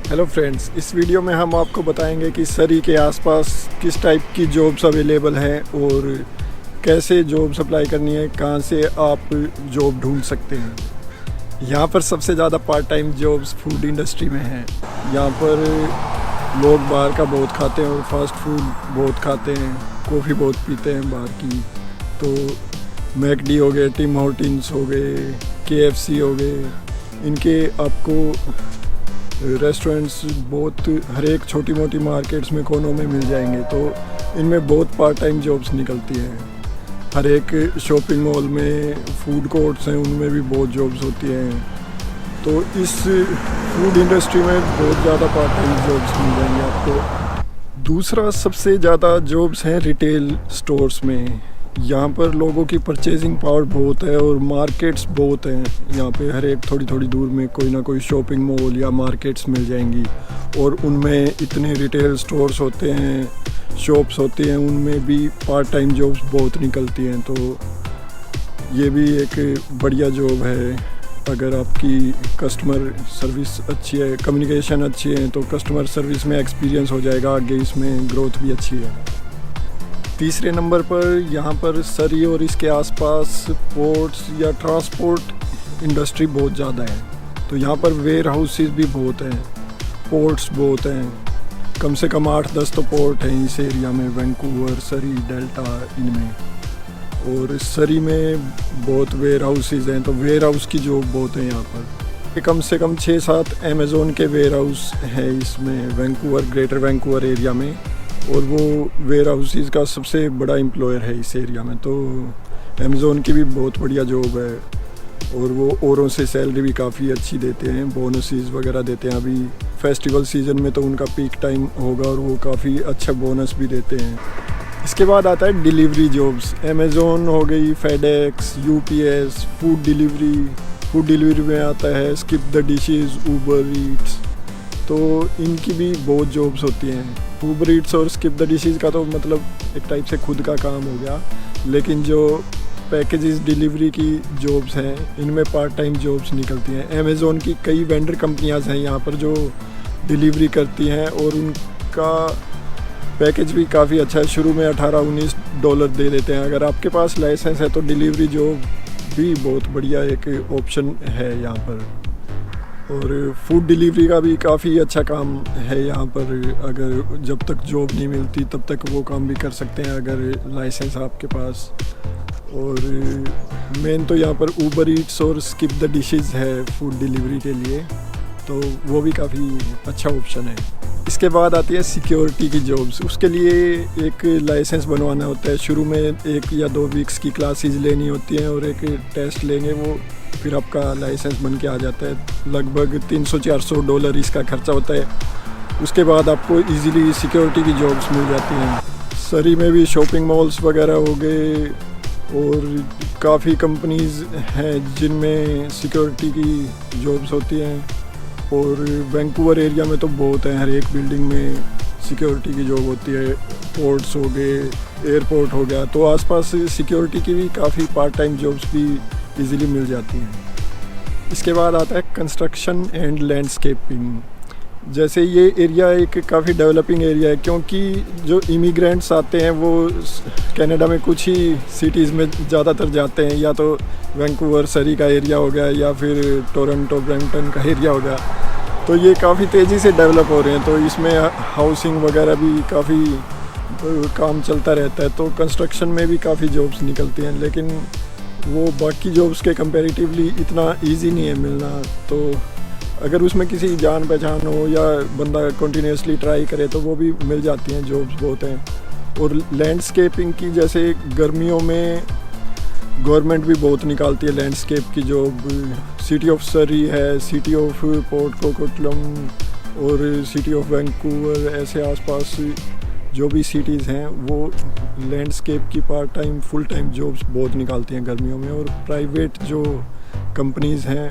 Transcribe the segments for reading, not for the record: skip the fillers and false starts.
Hello friends, इस video में हम आपको बताएंगे कि सरी के आसपास किस टाइप की जॉब्स अवेलेबल हैं और कैसे जॉब्स अप्लाई करनी है, कहां से आप जॉब ढूंढ सकते हैं। यहाँ पर सबसे ज़्यादा part time jobs food industry में हैं। यहाँ पर लोग बाहर का बहुत खाते हैं और फास्ट फूड बहुत खाते हैं, कॉफ़ी बहुत पीते हैं बाहर की। तो मैकडी हो गए, टिम हॉर्टिन्स हो गए, केएफसी हो गए, इनके आपको रेस्टोरेंट्स बहुत हर एक छोटी मोटी मार्केट्स में कोनों में मिल जाएंगे। तो इनमें बहुत पार्ट टाइम जॉब्स निकलती हैं। हर एक शॉपिंग मॉल में फूड कोर्ट्स हैं, उनमें भी बहुत जॉब्स होती हैं। तो इस फूड इंडस्ट्री में बहुत ज़्यादा पार्ट टाइम जॉब्स मिल जाएंगे आपको। दूसरा सबसे ज़्यादा जॉब्स हैं रिटेल स्टोर्स में। यहाँ पर लोगों की परचेजिंग पावर बहुत है और मार्केट्स बहुत हैं। यहाँ पे हर एक थोड़ी थोड़ी दूर में कोई ना कोई शॉपिंग मॉल या मार्केट्स मिल जाएंगी और उनमें इतने रिटेल स्टोर्स होते हैं, शॉप्स होते हैं, उनमें भी पार्ट टाइम जॉब्स बहुत निकलती हैं। तो ये भी एक बढ़िया जॉब है। अगर आपकी कस्टमर सर्विस अच्छी है, कम्युनिकेशन अच्छी है, तो कस्टमर सर्विस में एक्सपीरियंस हो जाएगा आगे, इसमें ग्रोथ भी अच्छी है। तीसरे नंबर पर यहाँ पर सरी और इसके आसपास पोर्ट्स या ट्रांसपोर्ट इंडस्ट्री बहुत ज़्यादा है। तो यहाँ पर वेयर हाउसेस भी बहुत हैं, पोर्ट्स बहुत हैं। कम से कम 8-10 तो पोर्ट हैं इस एरिया में, वैंकूवर, सरी, डेल्टा, इनमें। और सरी में बहुत वेयर हाउसेस हैं, तो वेयर हाउस की जॉब बहुत है यहाँ पर। कम से कम 6-7 अमेज़ोन के वेयर हाउस हैं इसमें, वैंकूवर, ग्रेटर वैंकूवर एरिया में। और वो वेयर हाउसेस का सबसे बड़ा एम्प्लॉयर है इस एरिया में। तो अमेज़ोन की भी बहुत बढ़िया जॉब है और वो औरों से सैलरी भी काफ़ी अच्छी देते हैं, बोनसेस वगैरह देते हैं। अभी फेस्टिवल सीज़न में तो उनका पीक टाइम होगा और वो काफ़ी अच्छा बोनस भी देते हैं। इसके बाद आता है डिलीवरी जॉब्स। अमेज़ोन हो गई, फेडेक्स, यूपीएस, फूड डिलीवरी में आता है skip the dishes, Uber Eats. तो इनकी भी बहुत जॉब्स होती हैं। ऊबर ईट्स और स्किप द डिशेस का तो मतलब एक टाइप से खुद का काम हो गया, लेकिन जो पैकेजेस डिलीवरी की जॉब्स हैं, इनमें पार्ट टाइम जॉब्स निकलती हैं। अमेज़ोन की कई वेंडर कंपनियां हैं यहाँ पर जो डिलीवरी करती हैं और उनका पैकेज भी काफ़ी अच्छा है। शुरू में $18-19 दे देते हैं। अगर आपके पास लाइसेंस है तो डिलीवरी जॉब भी बहुत बढ़िया एक ऑप्शन है यहाँ पर। और फूड डिलीवरी का भी काफ़ी अच्छा काम है यहाँ पर। अगर जब तक जॉब नहीं मिलती तब तक वो काम भी कर सकते हैं अगर लाइसेंस आपके पास। और मेन तो यहाँ पर ऊबर ईट्स और स्किप द डिशेस है फूड डिलीवरी के लिए, तो वो भी काफ़ी अच्छा ऑप्शन है। इसके बाद आती है सिक्योरिटी की जॉब्स। उसके लिए एक लाइसेंस बनवाना होता है। शुरू में 1 या 2 वीक्स की क्लासेस लेनी होती हैं और एक टेस्ट लेंगे, वो फिर आपका लाइसेंस बन के आ जाता है। लगभग $300-400 इसका खर्चा होता है। उसके बाद आपको इजीली सिक्योरिटी की जॉब्स मिल जाती हैं। सरी में भी शॉपिंग मॉल्स वगैरह हो गए और काफ़ी कंपनीज़ हैं जिनमें सिक्योरिटी की जॉब्स होती हैं। और वैंकूवर एरिया में तो बहुत है, हर एक बिल्डिंग में सिक्योरिटी की जॉब होती है। पोर्ट्स हो गए, एयरपोर्ट हो गया, तो आसपास सिक्योरिटी की भी काफ़ी पार्ट टाइम जॉब्स भी इजीली मिल जाती हैं। इसके बाद आता है कंस्ट्रक्शन एंड लैंडस्केपिंग। जैसे ये एरिया एक काफ़ी डेवलपिंग एरिया है, क्योंकि जो इमिग्रेंट्स आते हैं वो कनाडा में कुछ ही सिटीज़ में ज़्यादातर जाते हैं, या तो वैंकूवर, सरी का एरिया हो गया या फिर टोरंटो, ब्रैम्पटन का एरिया हो गया। तो ये काफ़ी तेज़ी से डेवलप हो रहे हैं, तो इसमें हाउसिंग वगैरह भी काफ़ी काम चलता रहता है। तो कंस्ट्रक्शन में भी काफ़ी जॉब्स निकलती हैं, लेकिन वो बाकी जॉब्स के कंपैरेटिवली इतना इजी नहीं है मिलना। तो अगर उसमें किसी जान पहचान हो या बंदा कंटिन्यूसली ट्राई करे तो वो भी मिल जाती हैं, जॉब्स बहुत हैं। और लैंडस्केपिंग की, जैसे गर्मियों में गवर्नमेंट भी बहुत निकालती है लैंडस्केप की जॉब। सिटी ऑफ सरी है, सिटी ऑफ पोर्ट कोकोटलम और सिटी ऑफ वैंकूवर, ऐसे आसपास जो भी सिटीज़ हैं वो लैंडस्केप की part time, full time jobs बहुत निकालती हैं गर्मियों में। और प्राइवेट जो कंपनीज़ हैं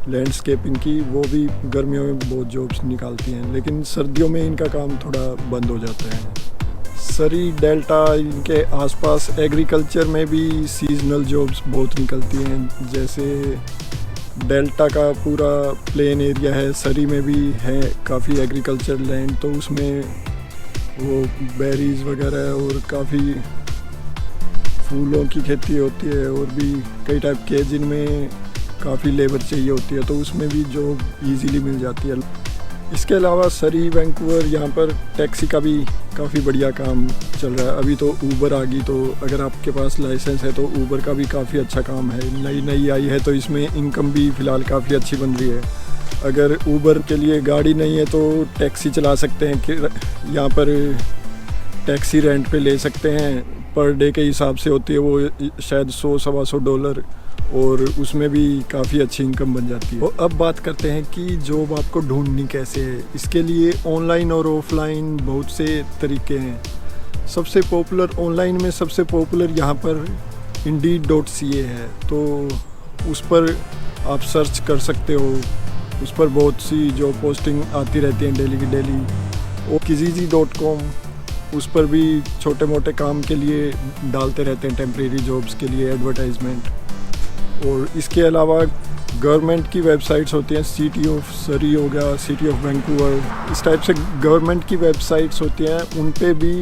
लैंडस्केपिंग की, वो भी गर्मियों में बहुत जॉब्स निकालती हैं, लेकिन सर्दियों में इनका काम थोड़ा बंद हो जाता है। सरी, डेल्टा, इनके आसपास एग्रीकल्चर में भी सीजनल जॉब्स बहुत निकलती हैं। जैसे डेल्टा का पूरा प्लेन एरिया है, सरी में भी है काफ़ी एग्रीकल्चर लैंड, तो उसमें वो बेरीज वगैरह और काफ़ी फूलों की खेती होती है और भी कई टाइप के जिनमें काफ़ी लेबर चाहिए होती है, तो उसमें भी जॉब इजीली मिल जाती है। इसके अलावा सरी वैंकूवर यहाँ पर टैक्सी का भी काफ़ी बढ़िया काम चल रहा है। अभी तो ऊबर आ गई, तो अगर आपके पास लाइसेंस है तो ऊबर का भी काफ़ी अच्छा काम है, नई आई है, तो इसमें इनकम भी फ़िलहाल काफ़ी अच्छी बन रही है। अगर ऊबर के लिए गाड़ी नहीं है तो टैक्सी चला सकते हैं कि यहाँ पर टैक्सी रेंट पे ले सकते हैं, पर डे के हिसाब से होती है वो शायद $100-125, और उसमें भी काफ़ी अच्छी इनकम बन जाती है। तो अब बात करते हैं कि जॉब आपको ढूंढनी कैसे है। इसके लिए ऑनलाइन और ऑफलाइन बहुत से तरीके हैं। सबसे पॉपुलर ऑनलाइन में सबसे पॉपुलर यहाँ पर Indeed.ca है, तो उस पर आप सर्च कर सकते हो। उस पर बहुत सी जॉब पोस्टिंग आती रहती हैं डेली की डेली। और Kijiji.com, उस पर भी छोटे मोटे काम के लिए डालते रहते हैं, टेम्परेरी जॉब्स के लिए एडवर्टाइजमेंट। और इसके अलावा गवर्नमेंट की वेबसाइट्स होती हैं, सिटी ऑफ सरी हो गया, सिटी ऑफ वैंकूवर, इस टाइप से गवर्नमेंट की वेबसाइट्स होती हैं, उन पे भी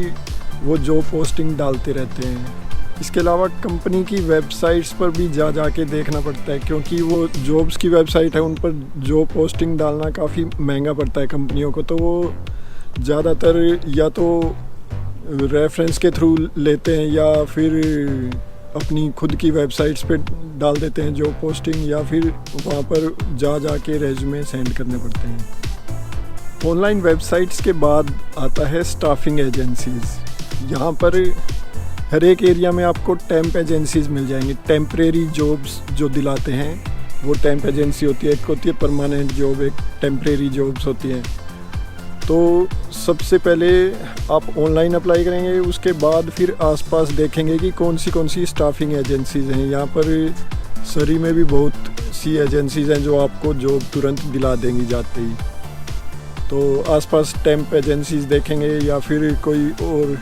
वो जॉब पोस्टिंग डालते रहते हैं। इसके अलावा कंपनी की वेबसाइट्स पर भी जा के देखना पड़ता है, क्योंकि वो जॉब्स की वेबसाइट है, उन पर जॉब पोस्टिंग डालना काफ़ी महंगा पड़ता है कंपनियों को, तो वो ज़्यादातर या तो रेफरेंस के थ्रू लेते हैं या फिर अपनी खुद की वेबसाइट्स पे डाल देते हैं जॉब पोस्टिंग, या फिर वहाँ पर जा के रेज्यूमे सेंड करने पड़ते हैं। ऑनलाइन वेबसाइट्स के बाद आता है स्टाफिंग एजेंसीज़। यहाँ पर हर एक एरिया में आपको टेम्प एजेंसीज़ मिल जाएंगी, टेम्परेरी जॉब्स जो दिलाते हैं वो टेम्प एजेंसी होती है। एक होती है परमानेंट जॉब, एक टेम्परेरी जॉब्स होती हैं। तो सबसे पहले आप ऑनलाइन अप्लाई करेंगे, उसके बाद फिर आसपास देखेंगे कि कौन सी स्टाफिंग एजेंसीज़ हैं। यहाँ पर सरी में भी बहुत सी एजेंसीज़ हैं जो आपको जॉब तुरंत दिला देंगी जाते ही। तो आसपास टेम्प एजेंसीज़ देखेंगे, या फिर कोई और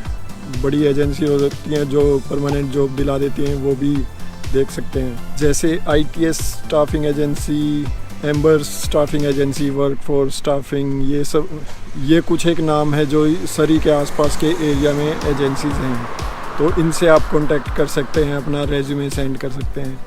बड़ी एजेंसी हो सकती हैं जो परमानेंट जॉब दिला देती हैं, वो भी देख सकते हैं। जैसे ITS staffing agency, एम्बर्स staffing agency, work for staffing, ये कुछ एक नाम है जो सरी के आसपास के एरिया में एजेंसीज़ हैं। तो इनसे आप कांटेक्ट कर सकते हैं, अपना रेज्यूमे सेंड कर सकते हैं।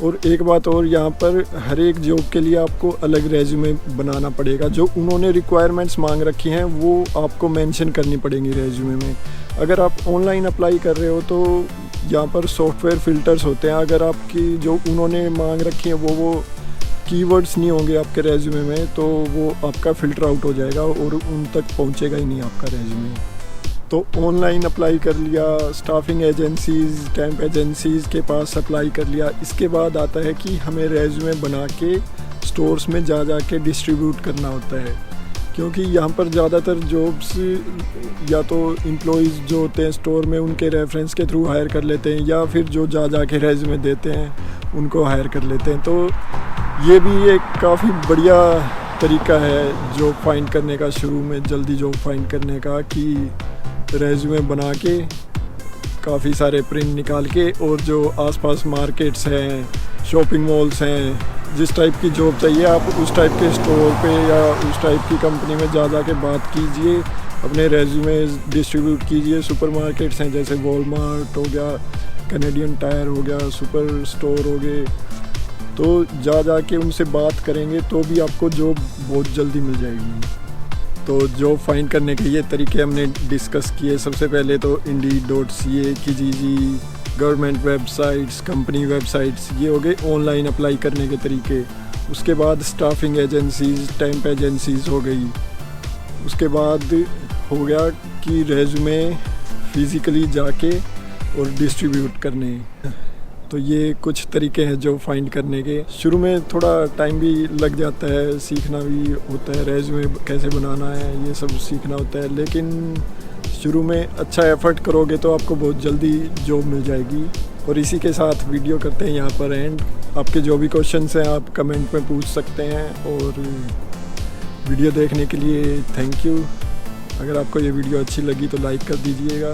और एक बात और, यहाँ पर हर एक जॉब के लिए आपको अलग रेज्यूमे बनाना पड़ेगा। जो उन्होंने रिक्वायरमेंट्स मांग रखी हैं वो आपको मेंशन करनी पड़ेंगी रेज्यूमे में। अगर आप ऑनलाइन अप्लाई कर रहे हो तो यहाँ पर सॉफ्टवेयर फ़िल्टर्स होते हैं। अगर आपकी जो उन्होंने मांग रखी हैं वो कीवर्ड्स नहीं होंगे आपके रेज्यूमे में, तो वो आपका फ़िल्टर आउट हो जाएगा और उन तक पहुँचेगा ही नहीं आपका रेज्यूमे। तो ऑनलाइन अप्लाई कर लिया, स्टाफिंग एजेंसीज़, टेम्प एजेंसीज़ के पास अप्लाई कर लिया। इसके बाद आता है कि हमें रेज्यूमे बना के स्टोर्स में जा के डिस्ट्रीब्यूट करना होता है, क्योंकि यहाँ पर ज़्यादातर जॉब्स या तो एम्प्लॉइज़ जो होते हैं स्टोर में उनके रेफरेंस के थ्रू हायर कर लेते हैं, या फिर जो जा के रेज्यूमे देते हैं उनको हायर कर लेते हैं। तो ये भी एक काफ़ी बढ़िया तरीका है जॉब फाइंड करने का, शुरू में जल्दी जॉब फाइंड करने का, कि रेज्यूमे बना के काफ़ी सारे प्रिंट निकाल के, और जो आसपास मार्केट्स हैं, शॉपिंग मॉल्स हैं, जिस टाइप की जॉब चाहिए आप उस टाइप के स्टोर पे या उस टाइप की कंपनी में जा के बात कीजिए, अपने रेज्यूमे डिस्ट्रीब्यूट कीजिए। सुपरमार्केट्स हैं जैसे वॉलमार्ट हो गया, कैनेडियन टायर हो गया, सुपर स्टोर हो गए, तो जा के उनसे बात करेंगे तो भी आपको जॉब बहुत जल्दी मिल जाएगी। तो जॉब फाइंड करने के ये तरीके हमने डिस्कस किए। सबसे पहले तो Indeed.ca, Kijiji, government websites, company websites, ये हो गए ऑनलाइन अप्लाई करने के तरीके। उसके बाद स्टाफिंग एजेंसीज़, टेम्प एजेंसीज़ हो गई। उसके बाद हो गया कि रेज्यूमे फिज़िकली जाके और डिस्ट्रीब्यूट करने। तो ये कुछ तरीके हैं जो फाइंड करने के। शुरू में थोड़ा टाइम भी लग जाता है, सीखना भी होता है, रेज्यूमे कैसे बनाना है ये सब सीखना होता है, लेकिन शुरू में अच्छा एफर्ट करोगे तो आपको बहुत जल्दी जॉब मिल जाएगी। और इसी के साथ वीडियो करते हैं यहाँ पर एंड। आपके जो भी क्वेश्चंस हैं आप कमेंट में पूछ सकते हैं, और वीडियो देखने के लिए थैंक यू। अगर आपको ये वीडियो अच्छी लगी तो लाइक कर दीजिएगा।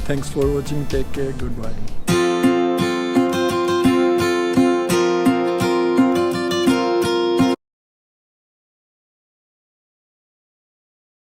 Thanks for watching, take care, good bye.